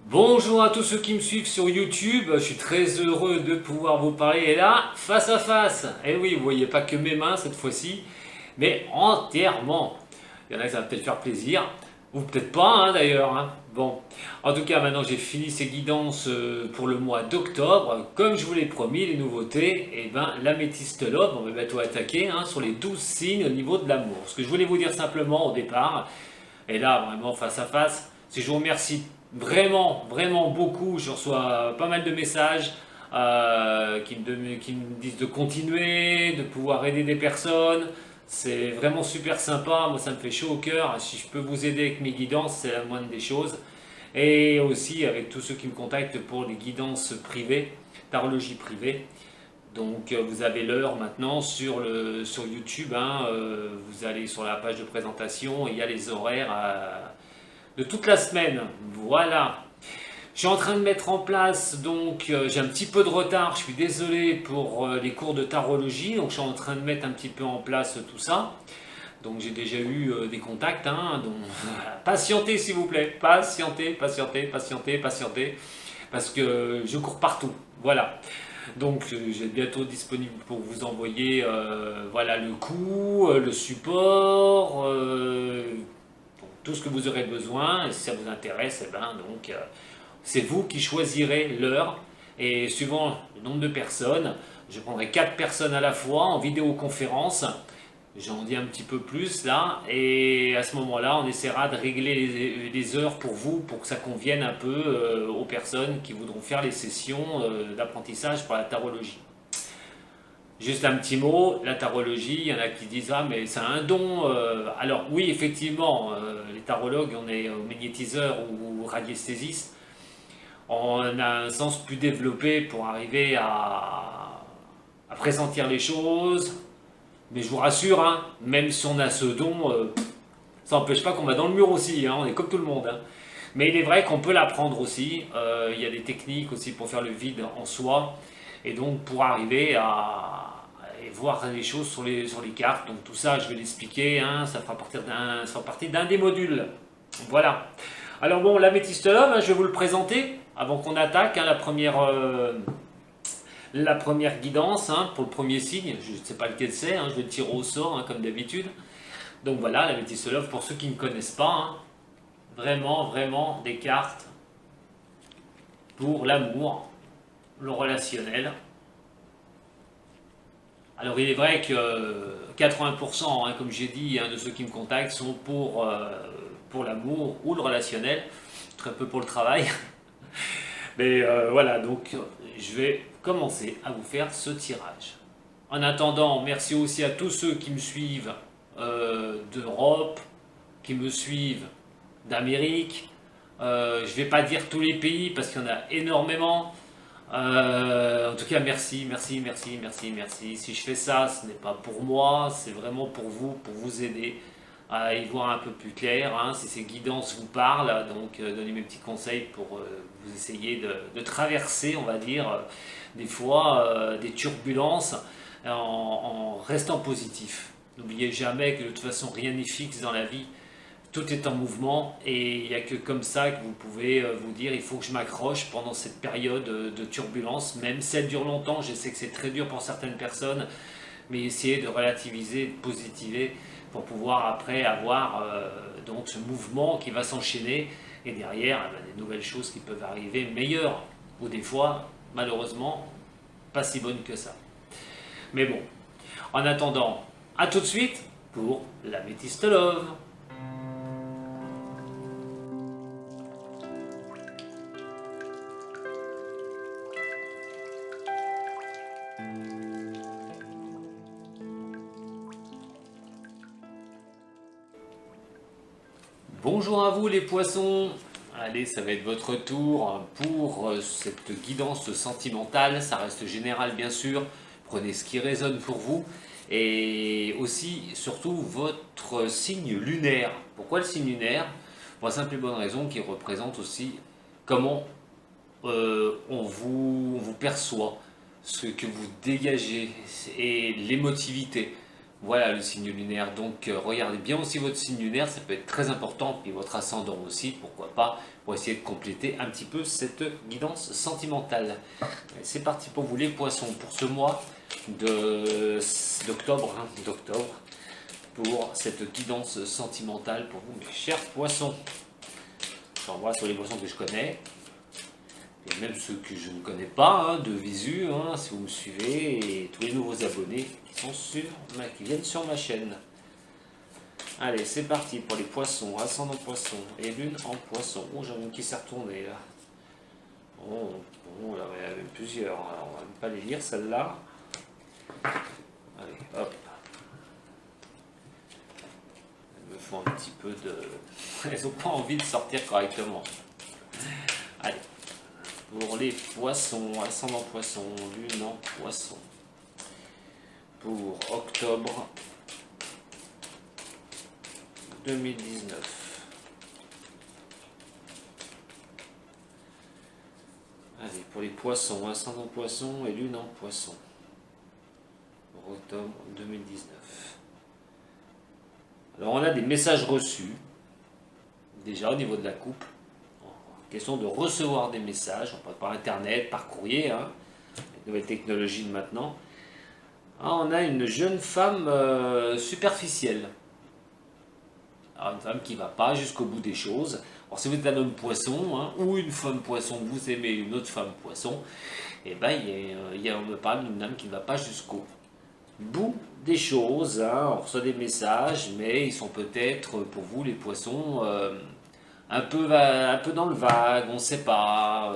Bonjour à tous ceux qui me suivent sur YouTube, je suis très heureux de pouvoir vous parler, et là, face à face. Et oui, vous voyez pas que mes mains cette fois-ci, mais entièrement. Il y en a qui ça va peut-être faire plaisir, ou peut-être pas d'ailleurs. Bon, en tout cas maintenant j'ai fini ces guidances pour le mois d'octobre. Comme je vous l'ai promis, les nouveautés, et ben l'améthyste love, on va bientôt attaquer sur les 12 signes au niveau de l'amour. Ce que je voulais vous dire simplement au départ, et là vraiment face à face, c'est que je vous remercie vraiment, vraiment beaucoup. Je reçois pas mal de messages qui me disent de continuer, de pouvoir aider des personnes. C'est vraiment super sympa. Moi, ça me fait chaud au cœur. Si je peux vous aider avec mes guidances, c'est la moindre des choses. Et aussi avec tous ceux qui me contactent pour les guidances privées, tarologie privée. Donc vous avez l'heure maintenant sur YouTube. Vous allez sur la page de présentation et il y a les horaires de toute la semaine. Voilà. Je suis en train de mettre en place, donc j'ai un petit peu de retard, je suis désolé pour les cours de tarologie, donc je suis en train de mettre un petit peu en place tout ça. Donc j'ai déjà eu des contacts, donc patientez s'il vous plaît, patientez, patientez, patientez, patientez, parce que je cours partout, voilà. Donc j'ai bientôt disponible pour vous envoyer voilà, le coût, le support, tout ce que vous aurez besoin. Et si ça vous intéresse, c'est vous qui choisirez l'heure. Et suivant le nombre de personnes, je prendrai 4 personnes à la fois en vidéoconférence. J'en dis un petit peu plus là, et à ce moment-là, on essaiera de régler les heures pour vous, pour que ça convienne un peu aux personnes qui voudront faire les sessions d'apprentissage pour la tarologie. Juste un petit mot, la tarologie, il y en a qui disent ah mais c'est un don. Alors oui effectivement, les tarologues, on est magnétiseurs ou radiesthésistes, on a un sens plus développé pour arriver à pressentir les choses. Mais je vous rassure, même si on a ce don, ça n'empêche pas qu'on va dans le mur aussi, on est comme tout le monde. Mais il est vrai qu'on peut l'apprendre aussi. Il y a des techniques aussi pour faire le vide en soi. Et donc pour arriver à voir les choses sur les cartes. Donc tout ça, je vais l'expliquer. Ça fera partie d'un des modules. Voilà. Alors bon, l'améthyste love, je vais vous le présenter avant qu'on attaque la première guidance pour le premier signe. Je ne sais pas lequel c'est, je vais le tirer au sort comme d'habitude. Donc voilà, l'améthyste love, pour ceux qui ne connaissent pas, vraiment, vraiment des cartes pour l'amour, le relationnel. Alors il est vrai que 80%, comme j'ai dit, de ceux qui me contactent sont pour l'amour ou le relationnel, très peu pour le travail. Mais voilà, donc je vais commencer à vous faire ce tirage. En attendant, merci aussi à tous ceux qui me suivent d'Europe, qui me suivent d'Amérique. Je ne vais pas dire tous les pays parce qu'il y en a énormément. En tout cas, merci, merci, merci, merci, merci. Si je fais ça, ce n'est pas pour moi, c'est vraiment pour vous aider à y voir un peu plus clair. Si ces guidances vous parlent, donc donnez mes petits conseils pour vous essayer de traverser, on va dire, des fois des turbulences en restant positif. N'oubliez jamais que de toute façon, rien n'est fixe dans la vie. Tout est en mouvement et il n'y a que comme ça que vous pouvez vous dire il faut que je m'accroche pendant cette période de turbulence, même si elle dure longtemps. Je sais que c'est très dur pour certaines personnes, mais essayez de relativiser, de positiver pour pouvoir après avoir donc ce mouvement qui va s'enchaîner et derrière des nouvelles choses qui peuvent arriver meilleures ou des fois malheureusement pas si bonnes que ça. Mais bon, en attendant, à tout de suite pour l'améthyste love. Bonjour à vous les poissons. Allez, ça va être votre tour pour cette guidance sentimentale. Ça reste général bien sûr. Prenez ce qui résonne pour vous. Et aussi, surtout, votre signe lunaire. Pourquoi le signe lunaire? Pour la simple et bonne raison qu'il représente aussi comment on vous perçoit, ce que vous dégagez et l'émotivité. Voilà le signe lunaire, donc regardez bien aussi votre signe lunaire, ça peut être très important, puis votre ascendant aussi, pourquoi pas, pour essayer de compléter un petit peu cette guidance sentimentale. C'est parti pour vous les poissons, pour ce mois d'octobre, pour cette guidance sentimentale pour vous mes chers poissons. J'embrasse sur les poissons que je connais, et même ceux que je ne connais pas, de visu, si vous me suivez, et tous les nouveaux abonnés qui viennent sur ma chaîne. Allez, c'est parti pour les poissons, ascendant poisson et lune en poisson. Oh, j'en ai une qui s'est retournée là. Là, il y en a même plusieurs. Alors, on va même pas les lire, celle-là. Allez, hop. Elles me font un petit peu de... Elles n'ont pas envie de sortir correctement. Allez. Pour les poissons, ascendant poisson, lune en poisson. Pour octobre 2019. Allez, pour les poissons, ascendant poisson et lune en poisson. Pour octobre 2019. Alors on a des messages reçus, déjà au niveau de la coupe. Question de recevoir des messages, par internet, par courrier, les nouvelles technologies de maintenant. On a une jeune femme superficielle. Alors, une femme qui ne va pas jusqu'au bout des choses. Alors si vous êtes un homme poisson, ou une femme poisson, vous aimez une autre femme poisson, et ben on me parle d'une dame qui ne va pas jusqu'au bout des choses. On reçoit des messages, mais ils sont peut-être pour vous les poissons un peu dans le vague, on ne sait pas.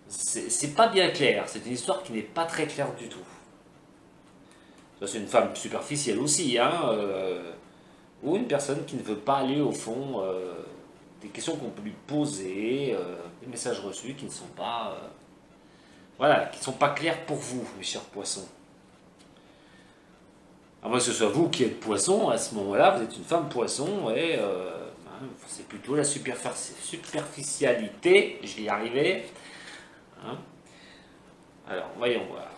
C'est pas bien clair, c'est une histoire qui n'est pas très claire du tout. Ça, c'est une femme superficielle aussi, ou une personne qui ne veut pas aller au fond des questions qu'on peut lui poser, des messages reçus qui ne sont pas, qui sont pas clairs pour vous, mes chers poissons. À moins que ce soit vous qui êtes poisson, à ce moment-là, vous êtes une femme poisson, et c'est plutôt la superficialité, je vais y arriver. Alors, voyons voir.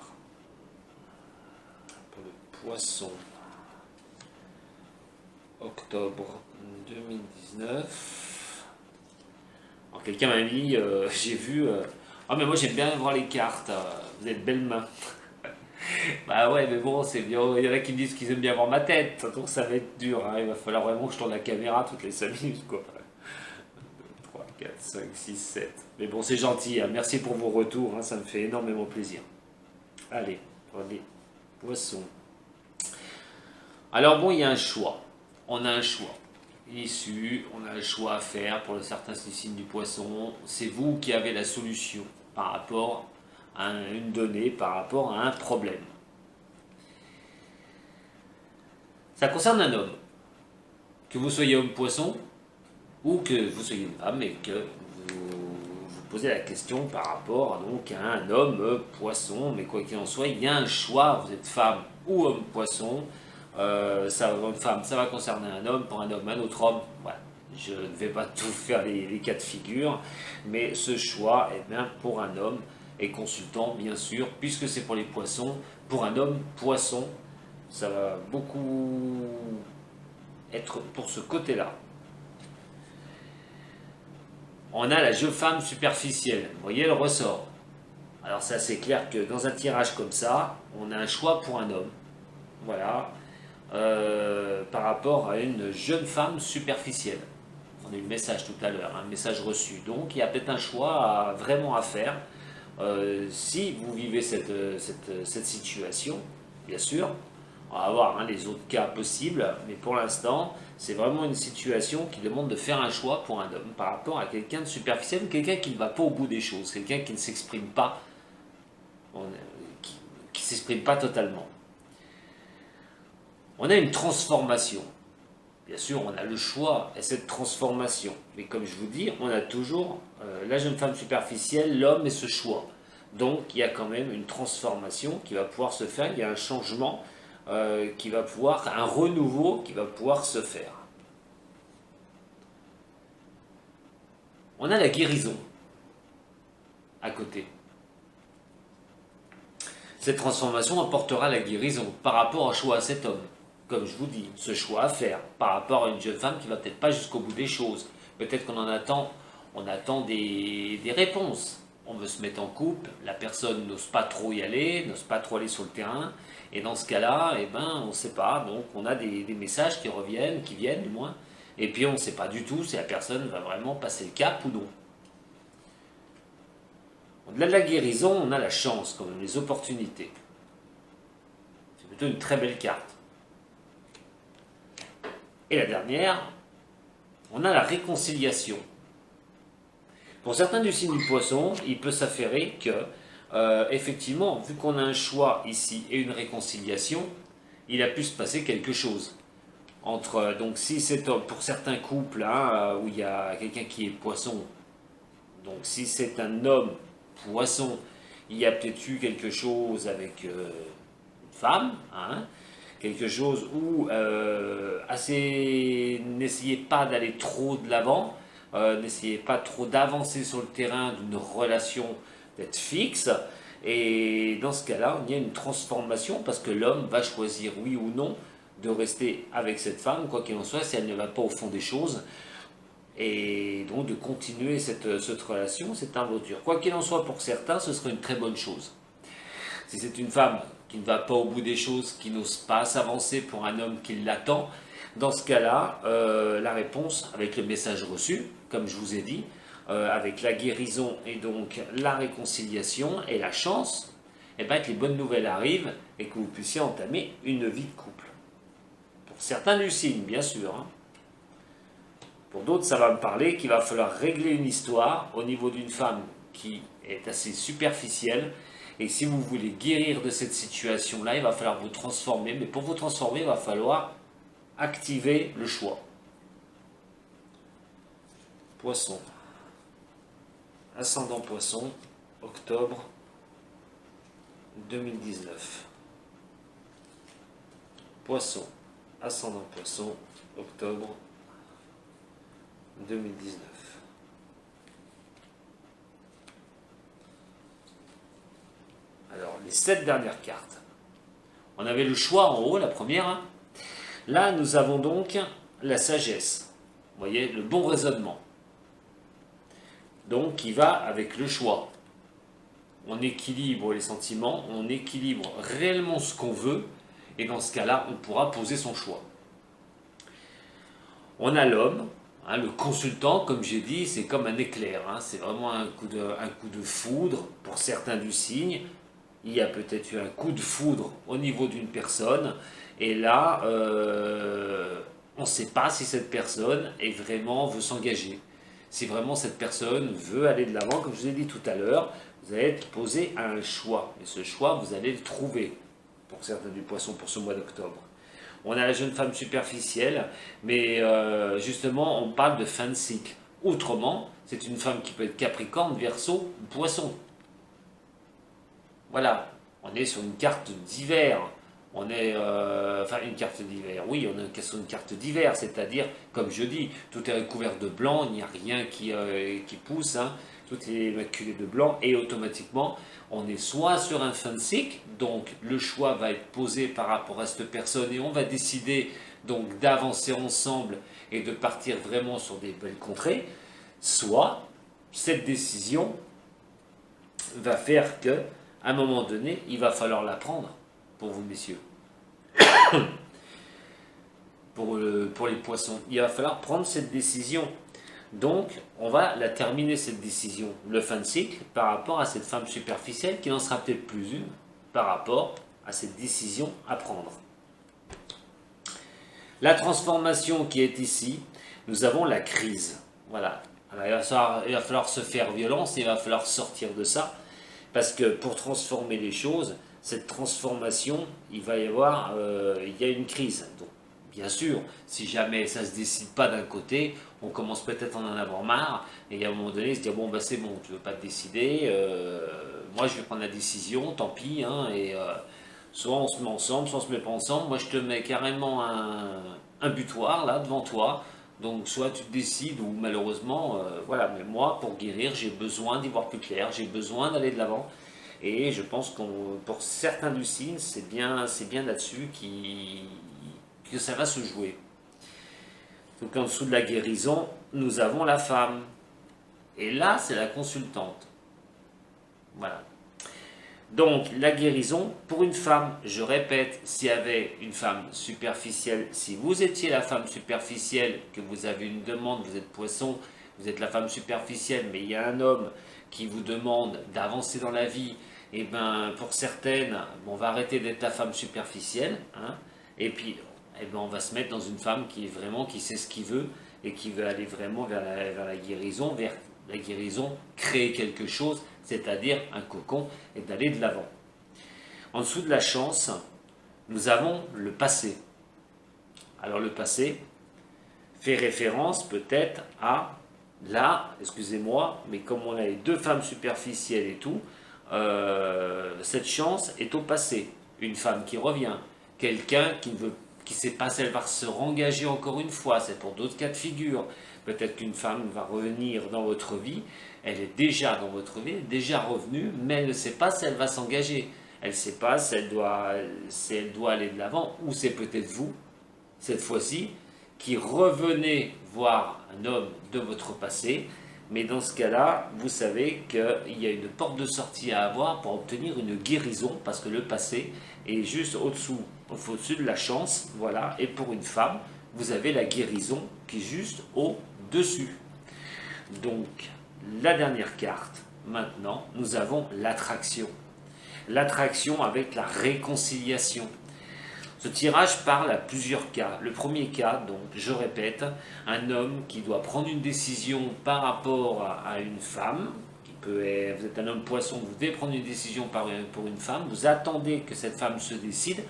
Pour le poisson, octobre 2019. Alors, quelqu'un m'a dit, j'ai vu, mais moi j'aime bien voir les cartes, vous êtes belles mains. Bah ouais, mais bon, c'est bien. Il y en a qui me disent qu'ils aiment bien voir ma tête, donc ça va être dur. Il va falloir vraiment que je tourne la caméra toutes les 5 minutes, quoi. 3, 4, 5, 6, 7. Mais bon, c'est gentil, merci pour vos retours, ça me fait énormément plaisir. Allez, les poissons. Alors bon, il y a un choix. On a un choix. Issue, on a un choix à faire pour certains signes du poisson. C'est vous qui avez la solution par rapport à une donnée, par rapport à un problème. Ça concerne un homme. Que vous soyez homme poisson, ou que vous soyez une femme, et que vous posez la question par rapport donc, à un homme poisson, mais quoi qu'il en soit, il y a un choix, vous êtes femme ou homme poisson, une femme, ça va concerner un homme, pour un homme, un autre homme, voilà. Je ne vais pas tout faire les cas de figure, mais ce choix est bien pour un homme, et consultant bien sûr, puisque c'est pour les poissons, pour un homme poisson, ça va beaucoup être pour ce côté-là. On a la jeune femme superficielle, vous voyez, elle ressort. Alors ça, c'est clair que dans un tirage comme ça, on a un choix pour un homme, voilà, par rapport à une jeune femme superficielle. On a eu le message tout à l'heure, un message reçu. Donc il y a peut-être un choix vraiment à faire. Si vous vivez cette situation, bien sûr, on va voir les autres cas possibles, mais pour l'instant, c'est vraiment une situation qui demande de faire un choix pour un homme par rapport à quelqu'un de superficiel, ou quelqu'un qui ne va pas au bout des choses, quelqu'un qui ne s'exprime pas, qui s'exprime pas totalement. On a une transformation. Bien sûr, on a le choix et cette transformation. Mais comme je vous dis, on a toujours la jeune femme superficielle, l'homme et ce choix. Donc, il y a quand même une transformation qui va pouvoir se faire. Il y a un changement qui va pouvoir, un renouveau qui va pouvoir se faire. On a la guérison à côté. Cette transformation apportera la guérison par rapport au choix à cet homme. Comme je vous dis, ce choix à faire par rapport à une jeune femme qui va peut-être pas jusqu'au bout des choses. Peut-être qu'on en attend, on attend des réponses. On veut se mettre en couple, la personne n'ose pas trop y aller, n'ose pas trop aller sur le terrain. Et dans ce cas-là, eh ben, on ne sait pas. Donc on a des messages qui reviennent, qui viennent du moins. Et puis on ne sait pas du tout si la personne va vraiment passer le cap ou non. Au-delà de la guérison, on a la chance, quand même, les opportunités. C'est plutôt une très belle carte. Et la dernière, on a la réconciliation. Pour certains du signe du poisson, il peut s'affairer que, effectivement, vu qu'on a un choix ici et une réconciliation, il a pu se passer quelque chose. Entre, donc si c'est pour certains couples hein, où il y a quelqu'un qui est poisson, donc si c'est un homme poisson, il y a peut-être eu quelque chose avec une femme, hein, quelque chose où n'essayez pas d'aller trop de l'avant, n'essayez pas trop d'avancer sur le terrain d'une relation d'être fixe, et dans ce cas-là, il y a une transformation parce que l'homme va choisir oui ou non de rester avec cette femme, quoi qu'il en soit, si elle ne va pas au fond des choses, et donc de continuer cette relation, cette aventure. Quoi qu'il en soit, pour certains, ce serait une très bonne chose. Si c'est une femme qui ne va pas au bout des choses, qui n'ose pas s'avancer pour un homme qui l'attend, dans ce cas-là, la réponse, avec le message reçu, comme je vous ai dit, avec la guérison et donc la réconciliation et la chance, eh bien, que les bonnes nouvelles arrivent et que vous puissiez entamer une vie de couple. Pour certains du signe, bien sûr. Hein. Pour d'autres, ça va me parler qu'il va falloir régler une histoire au niveau d'une femme qui est assez superficielle. Et si vous voulez guérir de cette situation-là, il va falloir vous transformer. Mais pour vous transformer, il va falloir activer le choix. Poisson. Ascendant Poisson, octobre 2019. Poisson. Ascendant Poisson, octobre 2019. Alors, les 7 dernières cartes. On avait le choix en haut, la première. Hein. Là, nous avons donc la sagesse. Vous voyez, le bon raisonnement. Donc, qui va avec le choix. On équilibre les sentiments, on équilibre réellement ce qu'on veut, et dans ce cas-là, on pourra poser son choix. On a l'homme. Hein, le consultant, comme j'ai dit, c'est comme un éclair. Hein, c'est vraiment un coup de foudre pour certains du signe. Il y a peut-être eu un coup de foudre au niveau d'une personne. Et là, on ne sait pas si cette personne veut s'engager. Si vraiment cette personne veut aller de l'avant, comme je vous ai dit tout à l'heure, vous allez être posé à un choix. Et ce choix, vous allez le trouver pour certains du poisson pour ce mois d'octobre. On a la jeune femme superficielle, mais justement, on parle de fin de cycle. Autrement, c'est une femme qui peut être Capricorne, Verseau, Poisson. Voilà, on est sur une carte d'hiver. On est, une carte d'hiver, oui, on est sur une carte d'hiver, c'est-à-dire, comme je dis, tout est recouvert de blanc, il n'y a rien qui pousse, hein, tout est maculé de blanc, et automatiquement, on est soit sur un fin de cycle, donc le choix va être posé par rapport à cette personne, et on va décider donc d'avancer ensemble et de partir vraiment sur des belles contrées, soit cette décision va faire que, à un moment donné, il va falloir la prendre. Pour vous, messieurs. pour les poissons. Il va falloir prendre cette décision. Donc, on va la terminer, cette décision, le fin de cycle, par rapport à cette femme superficielle qui n'en sera peut-être plus une, par rapport à cette décision à prendre. La transformation qui est ici, nous avons la crise. Voilà. Alors, il va falloir se faire violence, il va falloir sortir de ça, parce que pour transformer les choses, cette transformation, il va y avoir il y a une crise. Donc, bien sûr, si jamais ça ne se décide pas d'un côté, on commence peut-être à en avoir marre, et à un moment donné, se dire, bon, bah, c'est bon, tu ne veux pas te décider, moi je vais prendre la décision, tant pis, hein, et soit on se met ensemble, soit on se met pas ensemble, moi je te mets carrément un butoir, là, devant toi, donc soit tu te décides, ou malheureusement, voilà, mais moi, pour guérir, j'ai besoin d'y voir plus clair, j'ai besoin d'aller de l'avant. Et je pense que pour certains du signe, c'est bien là-dessus que ça va se jouer. Donc en dessous de la guérison, nous avons la femme. Et là, c'est la consultante. Voilà. Donc, la guérison pour une femme, je répète, s'il y avait une femme superficielle, si vous étiez la femme superficielle, que vous avez une demande, vous êtes poisson, vous êtes la femme superficielle, mais il y a un homme qui vous demande d'avancer dans la vie, et bien pour certaines, on va arrêter d'être la femme superficielle, hein, et puis on va se mettre dans une femme qui est vraiment, qui sait ce qu'il veut, et qui veut aller vraiment vers la guérison, vers la guérison, créer quelque chose, c'est-à-dire un cocon, et d'aller de l'avant. En dessous de la chance, nous avons le passé. Alors le passé fait référence peut-être à là, excusez-moi, mais comme on a les deux femmes superficielles et tout, cette chance est au passé. Une femme qui revient, quelqu'un qui ne sait pas si elle va se rengager encore une fois, c'est pour d'autres cas de figure. Peut-être qu'une femme va revenir dans votre vie, elle est déjà dans votre vie, elle est déjà revenue, mais elle ne sait pas si elle va s'engager. Elle ne sait pas si elle doit aller de l'avant, ou c'est peut-être vous, cette fois-ci, qui revenez voir un homme de votre passé, mais dans ce cas-là, vous savez qu'il y a une porte de sortie à avoir pour obtenir une guérison, parce que le passé est juste au-dessus de la chance, voilà, et pour une femme, vous avez la guérison qui est juste au-dessus. Donc, la dernière carte, maintenant, nous avons l'attraction. L'attraction avec la réconciliation. Ce tirage parle à plusieurs cas. Le premier cas, donc, je répète, un homme qui doit prendre une décision par rapport à une femme, vous êtes un homme poisson, vous devez prendre une décision pour une femme, vous attendez que cette femme se décide,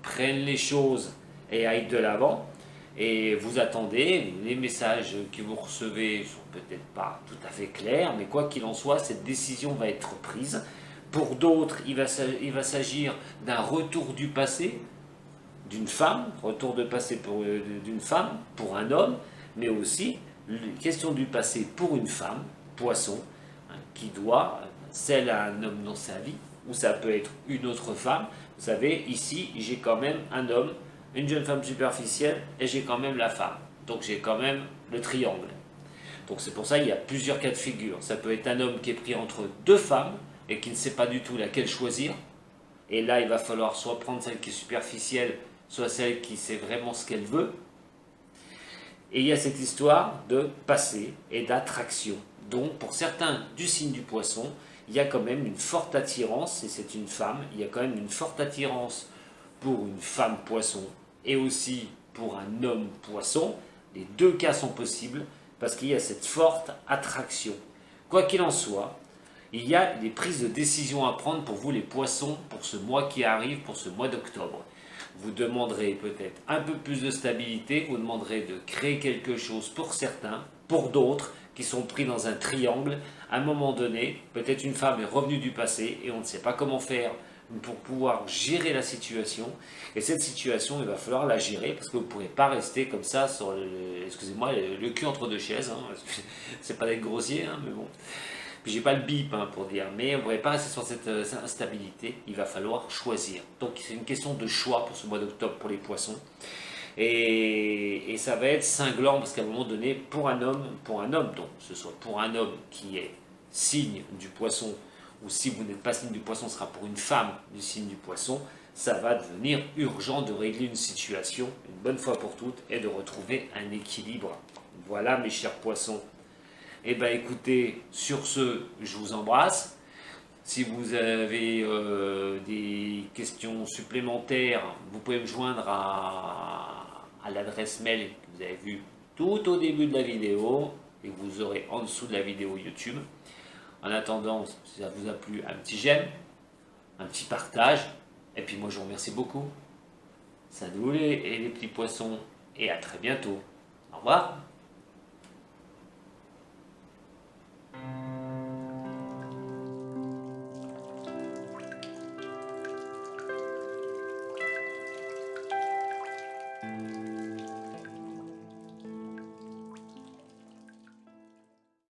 prenne les choses et aille de l'avant, et vous attendez, les messages que vous recevez sont peut-être pas tout à fait clairs, mais quoi qu'il en soit, cette décision va être prise. Pour d'autres, il va s'agir d'un retour du passé, d'une femme, retour de passé d'une femme pour un homme, mais aussi question du passé pour une femme, poisson, hein, qui doit, celle à un homme dans sa vie, ou ça peut être une autre femme. Vous savez, ici, j'ai quand même un homme, une jeune femme superficielle, et j'ai quand même la femme. Donc j'ai quand même le triangle. Donc c'est pour ça qu'il y a plusieurs cas de figure. Ça peut être un homme qui est pris entre deux femmes, et qui ne sait pas du tout laquelle choisir. Et là, il va falloir soit prendre celle qui est superficielle, soit celle qui sait vraiment ce qu'elle veut. Et il y a cette histoire de passé et d'attraction. Donc, pour certains du signe du poisson, il y a quand même une forte attirance, et c'est une femme, il y a quand même une forte attirance pour une femme poisson, et aussi pour un homme poisson. Les deux cas sont possibles, parce qu'il y a cette forte attraction. Quoi qu'il en soit, il y a des prises de décision à prendre pour vous les poissons, pour ce mois qui arrive, pour ce mois d'octobre. Vous demanderez peut-être un peu plus de stabilité, vous demanderez de créer quelque chose pour certains, pour d'autres qui sont pris dans un triangle. À un moment donné, peut-être une femme est revenue du passé et on ne sait pas comment faire pour pouvoir gérer la situation. Et cette situation, il va falloir la gérer parce que vous ne pourrez pas rester comme ça sur excusez-moi, le cul entre deux chaises. Hein. C'est pas d'être grossier, hein, mais bon. J'ai pas le bip pour dire, mais on ne pourrait pas rester sur cette instabilité, il va falloir choisir. Donc c'est une question de choix pour ce mois d'octobre pour les poissons. Et ça va être cinglant parce qu'à un moment donné, pour un homme, donc ce soit pour un homme qui est signe du poisson, ou si vous n'êtes pas signe du poisson, ce sera pour une femme du signe du poisson, ça va devenir urgent de régler une situation une bonne fois pour toutes et de retrouver un équilibre. Voilà mes chers poissons. Eh bien écoutez, sur ce, je vous embrasse. Si vous avez des questions supplémentaires, vous pouvez me joindre à l'adresse mail que vous avez vue tout au début de la vidéo et que vous aurez en dessous de la vidéo YouTube. En attendant, si ça vous a plu, un petit j'aime, un petit partage. Et puis moi je vous remercie beaucoup. Salut les petits poissons et à très bientôt. Au revoir.